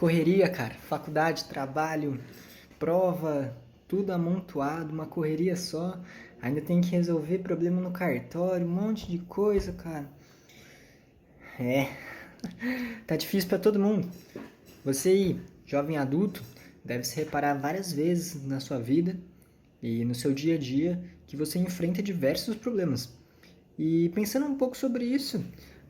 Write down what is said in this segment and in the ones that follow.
Correria, cara. Faculdade, trabalho, prova, tudo amontoado, uma correria só. Ainda tem que resolver problema no cartório, um monte de coisa, cara. É, tá difícil pra todo mundo. Você aí, jovem adulto, deve se reparar várias vezes na sua vida e no seu dia a dia que você enfrenta diversos problemas. E pensando um pouco sobre isso,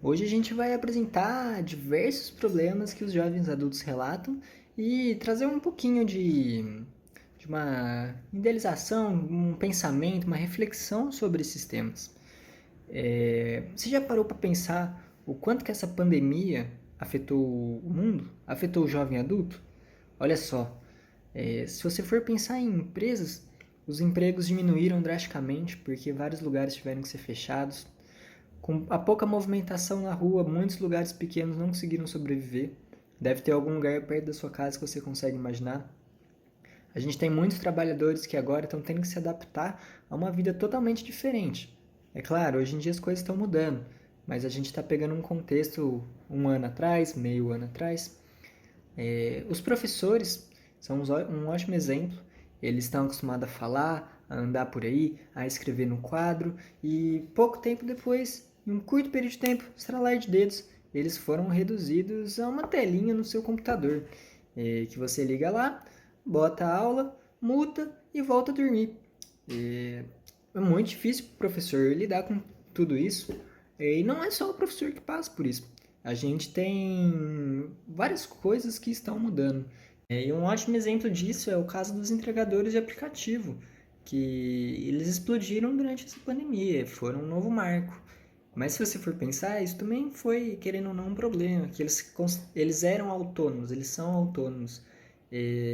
hoje a gente vai apresentar diversos problemas que os jovens adultos relatam e trazer um pouquinho de uma idealização, um pensamento, uma reflexão sobre esses temas. Você já parou para pensar o quanto que essa pandemia afetou o mundo? Afetou o jovem adulto? Olha só, se você for pensar em empresas, os empregos diminuíram drasticamente porque vários lugares tiveram que ser fechados. Com a pouca movimentação na rua, muitos lugares pequenos não conseguiram sobreviver. Deve ter algum lugar perto da sua casa que você consegue imaginar. A gente tem muitos trabalhadores que agora estão tendo que se adaptar a uma vida totalmente diferente. É claro, hoje em dia as coisas estão mudando, mas a gente está pegando um contexto um ano atrás, meio ano atrás. Os professores são um ótimo exemplo. Eles estão acostumados a falar, a andar por aí, a escrever no quadro e pouco tempo depois, em um curto período de tempo, estralar de dedos, eles foram reduzidos a uma telinha no seu computador, que você liga lá, bota a aula, muta e volta a dormir. É muito difícil para o professor lidar com tudo isso. E não é só o professor que passa por isso. A gente tem várias coisas que estão mudando. E um ótimo exemplo disso é o caso dos entregadores de aplicativo, que eles explodiram durante essa pandemia, foram um novo marco. Mas se você for pensar, isso também foi, querendo ou não, um problema, que eles eram autônomos, eles são autônomos.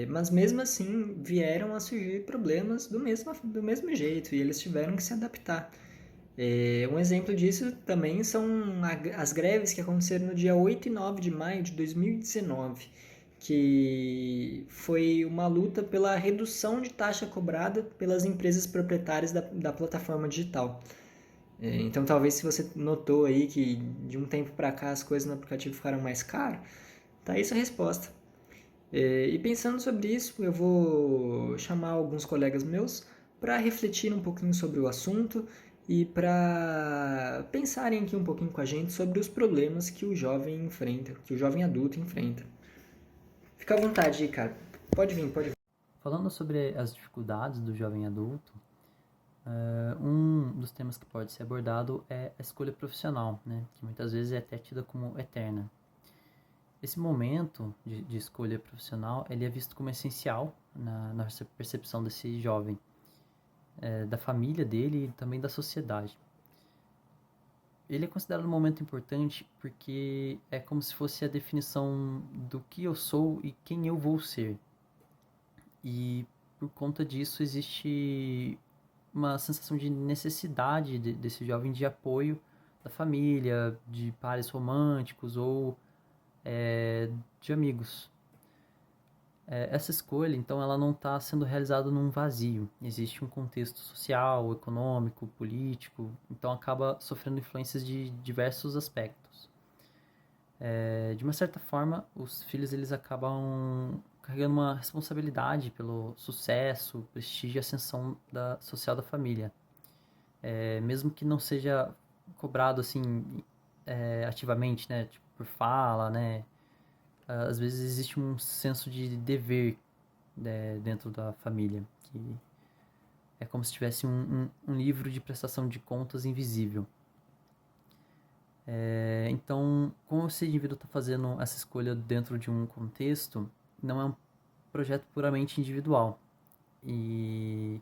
Mas mesmo assim vieram a surgir problemas do mesmo jeito e eles tiveram que se adaptar. Um exemplo disso também são as greves que aconteceram no dia 8 e 9 de maio de 2019, que foi uma luta pela redução de taxa cobrada pelas empresas proprietárias da plataforma digital. Então, talvez se você notou aí que de um tempo para cá as coisas no aplicativo ficaram mais caras, tá aí sua resposta. E pensando sobre isso, eu vou chamar alguns colegas meus para refletir um pouquinho sobre o assunto e para pensarem aqui um pouquinho com a gente sobre os problemas que o jovem enfrenta, que o jovem adulto enfrenta. Fica à vontade aí, cara. Pode vir, pode vir. Falando sobre as dificuldades do jovem adulto, um dos temas que pode ser abordado é a escolha profissional, né, que muitas vezes é até tida como eterna. Esse momento de escolha profissional ele é visto como essencial na nossa percepção desse jovem, da família dele e também da sociedade. Ele é considerado um momento importante porque é como se fosse a definição do que eu sou e quem eu vou ser. E por conta disso existe uma sensação de necessidade desse jovem de apoio da família, de pares românticos ou de amigos. Essa escolha, então, ela não está sendo realizada num vazio. Existe um contexto social, econômico, político, então acaba sofrendo influências de diversos aspectos. De uma certa forma, os filhos eles acabam carregando uma responsabilidade pelo sucesso, prestígio e ascensão social da família. Mesmo que não seja cobrado assim ativamente, né, tipo, por fala, né, às vezes existe um senso de dever dentro da família, que é como se tivesse um livro de prestação de contas invisível. Então, como esse indivíduo está fazendo essa escolha dentro de um contexto, não é um projeto puramente individual. E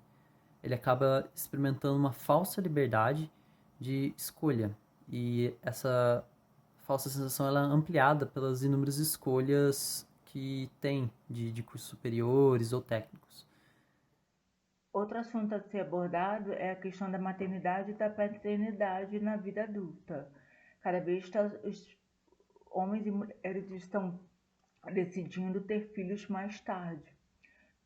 ele acaba experimentando uma falsa liberdade de escolha. E essa falsa sensação ela é ampliada pelas inúmeras escolhas que tem de cursos superiores ou técnicos. Outro assunto a ser abordado é a questão da maternidade e da paternidade na vida adulta. Cada vez os homens e mulheres estão decidindo ter filhos mais tarde,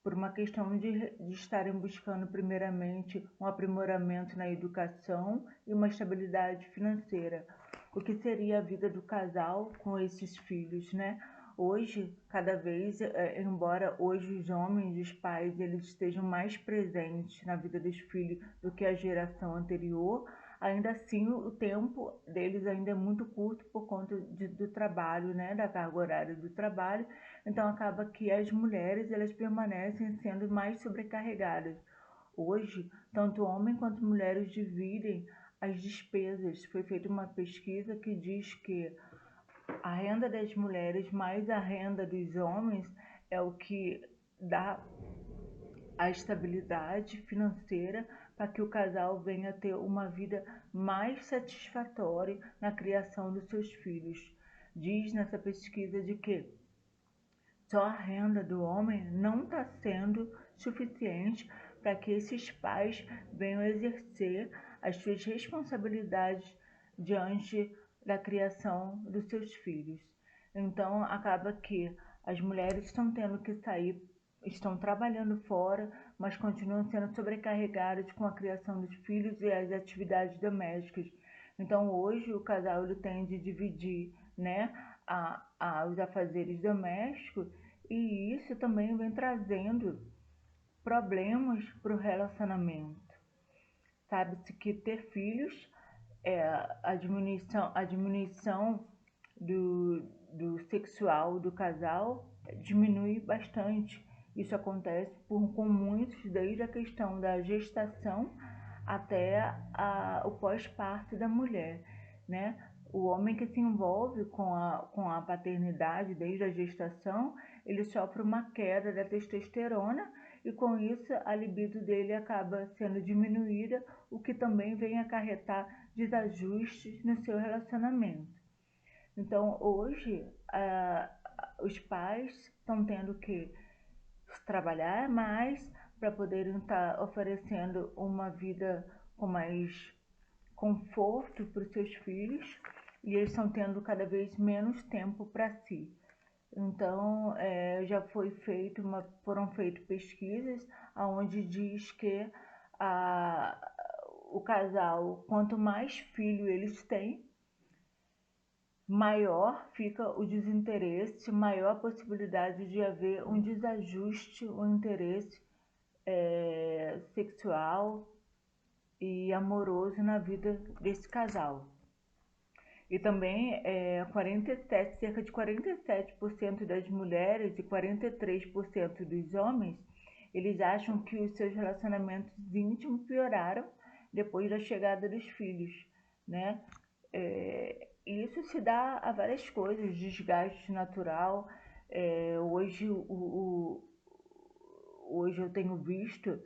por uma questão de estarem buscando primeiramente um aprimoramento na educação e uma estabilidade financeira. O que seria a vida do casal com esses filhos, né? Hoje, cada vez, embora hoje os homens, os pais, eles estejam mais presentes na vida dos filhos do que a geração anterior, ainda assim o tempo deles ainda é muito curto por conta do trabalho, né, da carga horária do trabalho. Então acaba que as mulheres elas permanecem sendo mais sobrecarregadas. Hoje, tanto homens quanto mulheres dividem as despesas. Foi feita uma pesquisa que diz que a renda das mulheres mais a renda dos homens é o que dá a estabilidade financeira para que o casal venha a ter uma vida mais satisfatória na criação dos seus filhos. Diz nessa pesquisa de que só a renda do homem não está sendo suficiente para que esses pais venham exercer as suas responsabilidades diante da criação dos seus filhos. Então, acaba que as mulheres estão tendo que sair, estão trabalhando fora, mas continuam sendo sobrecarregadas com a criação dos filhos e as atividades domésticas. Então, hoje, o casal ele tem de dividir, né, os afazeres domésticos, e isso também vem trazendo problemas para o relacionamento. Sabe-se que ter filhos, a diminuição do sexual do casal diminui bastante. Isso acontece com muitos, desde a questão da gestação até o pós-parto da mulher, né? O homem que se envolve com a paternidade desde a gestação, ele sofre uma queda da testosterona e com isso a libido dele acaba sendo diminuída, o que também vem acarretar desajustes no seu relacionamento. Então hoje os pais estão tendo que trabalhar mais para poderem estar oferecendo uma vida com mais conforto para os seus filhos, e eles estão tendo cada vez menos tempo para si. Então, foram feitas pesquisas onde diz que o casal, quanto mais filho eles têm, maior fica o desinteresse, maior a possibilidade de haver um desajuste, um interesse sexual e amoroso na vida desse casal. E também cerca de 47% das mulheres e 43% dos homens, eles acham que os seus relacionamentos íntimos pioraram depois da chegada dos filhos, né? Isso se dá a várias coisas, desgaste natural. Hoje eu tenho visto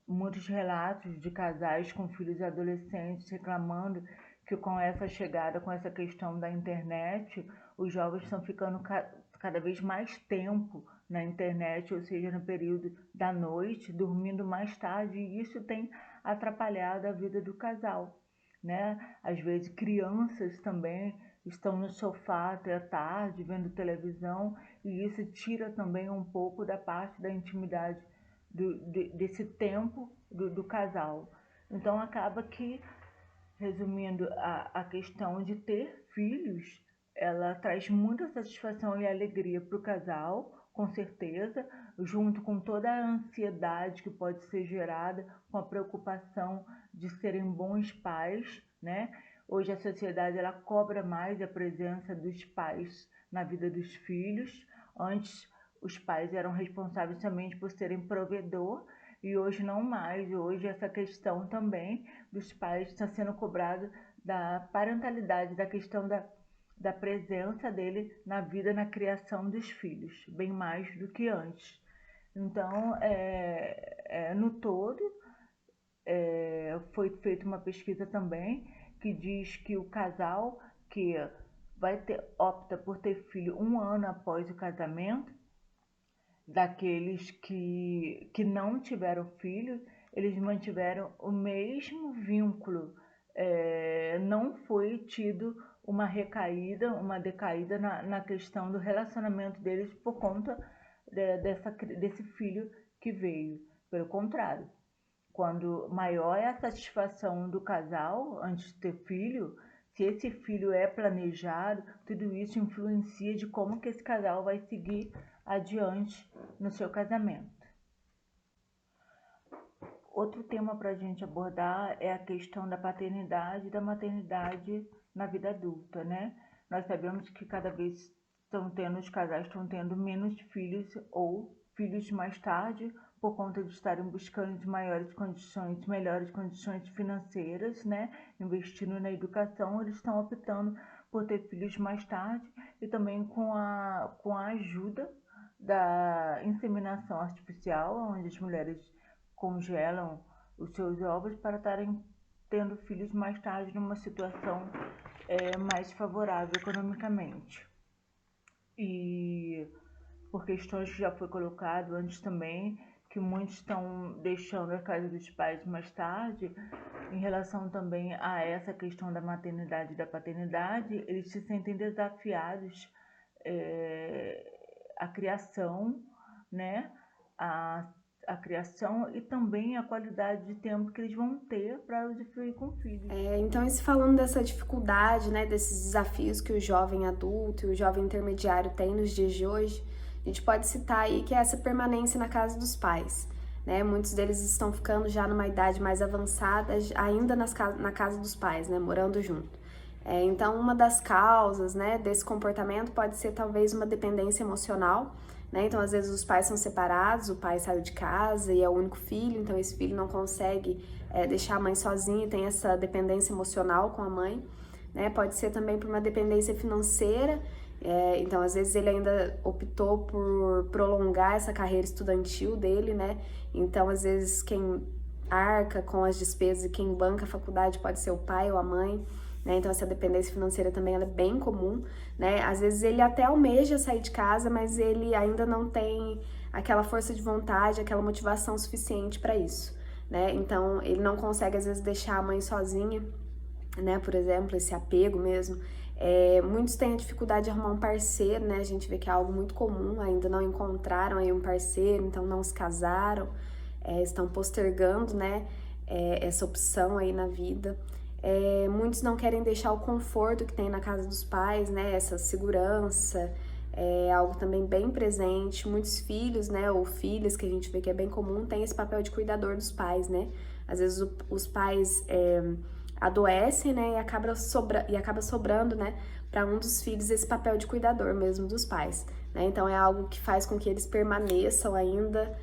muitos relatos de casais com filhos adolescentes reclamando que com essa chegada, com essa questão da internet, os jovens estão ficando cada vez mais tempo na internet, ou seja, no período da noite, dormindo mais tarde, e isso tem atrapalhado a vida do casal, né? Às vezes crianças também estão no sofá até tarde, vendo televisão, e isso tira também um pouco da parte da intimidade desse tempo do casal. Então acaba que, resumindo, a questão de ter filhos, ela traz muita satisfação e alegria para o casal, com certeza, junto com toda a ansiedade que pode ser gerada com a preocupação de serem bons pais, né? Hoje a sociedade ela cobra mais a presença dos pais na vida dos filhos. Antes os pais eram responsáveis somente por serem provedor, e hoje não mais. Hoje essa questão também dos pais está sendo cobrada da parentalidade, da questão da presença dele na vida, na criação dos filhos, bem mais do que antes. Então, no todo, foi feita uma pesquisa também que diz que o casal que opta por ter filho 1 ano após o casamento, daqueles que não tiveram filho, eles mantiveram o mesmo vínculo. Não foi tido uma decaída na questão do relacionamento deles por conta desse filho que veio. Pelo contrário, quando maior é a satisfação do casal antes de ter filho, se esse filho é planejado, tudo isso influencia de como que esse casal vai seguir adiante no seu casamento. Outro tema para a gente abordar é a questão da paternidade e da maternidade na vida adulta, né? Nós sabemos que cada vez os casais estão tendo menos filhos ou filhos mais tarde, por conta de estarem buscando de melhores condições financeiras, né? Investindo na educação, eles estão optando por ter filhos mais tarde e também com a ajuda da inseminação artificial, onde as mulheres congelam os seus ovos para estarem tendo filhos mais tarde numa situação mais favorável economicamente. E por questões que já foi colocado antes também, que muitos estão deixando a casa dos pais mais tarde, em relação também a essa questão da maternidade e da paternidade, eles se sentem desafiados à criação, né? A criação e também a qualidade de tempo que eles vão ter para usufruir com filhos. Então, falando dessa dificuldade, né, desses desafios que o jovem adulto e o jovem intermediário tem nos dias de hoje, a gente pode citar aí que é essa permanência na casa dos pais, né? Muitos deles estão ficando já numa idade mais avançada, ainda na casa dos pais, né, morando junto. Então, uma das causas, né, desse comportamento pode ser talvez uma dependência emocional, né? Então, às vezes os pais são separados, o pai saiu de casa e é o único filho, então esse filho não consegue deixar a mãe sozinha e tem essa dependência emocional com a mãe, né? Pode ser também por uma dependência financeira, então às vezes ele ainda optou por prolongar essa carreira estudantil dele, né? Então às vezes quem arca com as despesas e quem banca a faculdade pode ser o pai ou a mãe, né? Então essa dependência financeira também ela é bem comum, né? Às vezes ele até almeja sair de casa, mas ele ainda não tem aquela força de vontade, aquela motivação suficiente para isso, né? Então ele não consegue às vezes deixar a mãe sozinha, né? Por exemplo, esse apego mesmo. Muitos têm a dificuldade de arrumar um parceiro, né? A gente vê que é algo muito comum, ainda não encontraram aí um parceiro, então não se casaram, estão postergando, né? Essa opção aí na vida. Muitos não querem deixar o conforto que tem na casa dos pais, né? Essa segurança é algo também bem presente. Muitos filhos, né? Ou filhas, que a gente vê que é bem comum, tem esse papel de cuidador dos pais, né? Às vezes os pais adoecem, né? E acaba sobrando, né? Para um dos filhos esse papel de cuidador mesmo dos pais, né? Então é algo que faz com que eles permaneçam ainda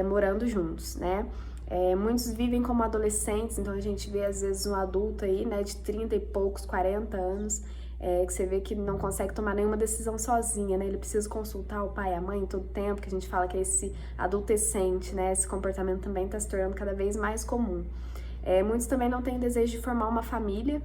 morando juntos, né? Muitos vivem como adolescentes, então a gente vê às vezes um adulto aí, né, de 30 e poucos, 40 anos, que você vê que não consegue tomar nenhuma decisão sozinha, né, ele precisa consultar o pai e a mãe todo tempo, que a gente fala que é esse adolescente, né, esse comportamento também está se tornando cada vez mais comum. Muitos também não têm desejo de formar uma família,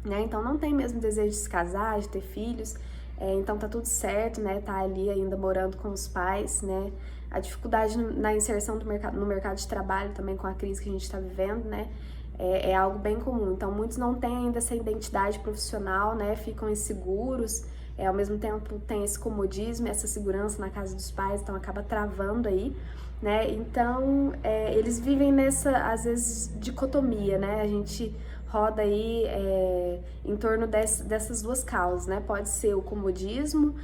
né, então não tem mesmo desejo de se casar, de ter filhos, então tá tudo certo, né, tá ali ainda morando com os pais, né. A dificuldade na inserção no mercado de trabalho também com a crise que a gente está vivendo, né, é algo bem comum. Então, muitos não têm ainda essa identidade profissional, né, ficam inseguros, ao mesmo tempo tem esse comodismo, essa segurança na casa dos pais, então acaba travando aí, né. Então, eles vivem nessa, às vezes, dicotomia, né, a gente roda aí em torno dessas duas causas, né? Pode ser o comodismo,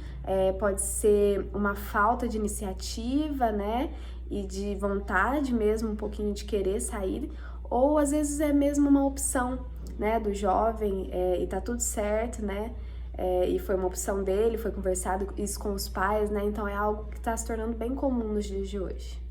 pode ser uma falta de iniciativa, né? E de vontade mesmo, um pouquinho de querer sair, ou às vezes é mesmo uma opção, né? Do jovem e tá tudo certo, né? E foi uma opção dele, foi conversado isso com os pais, né? Então é algo que está se tornando bem comum nos dias de hoje.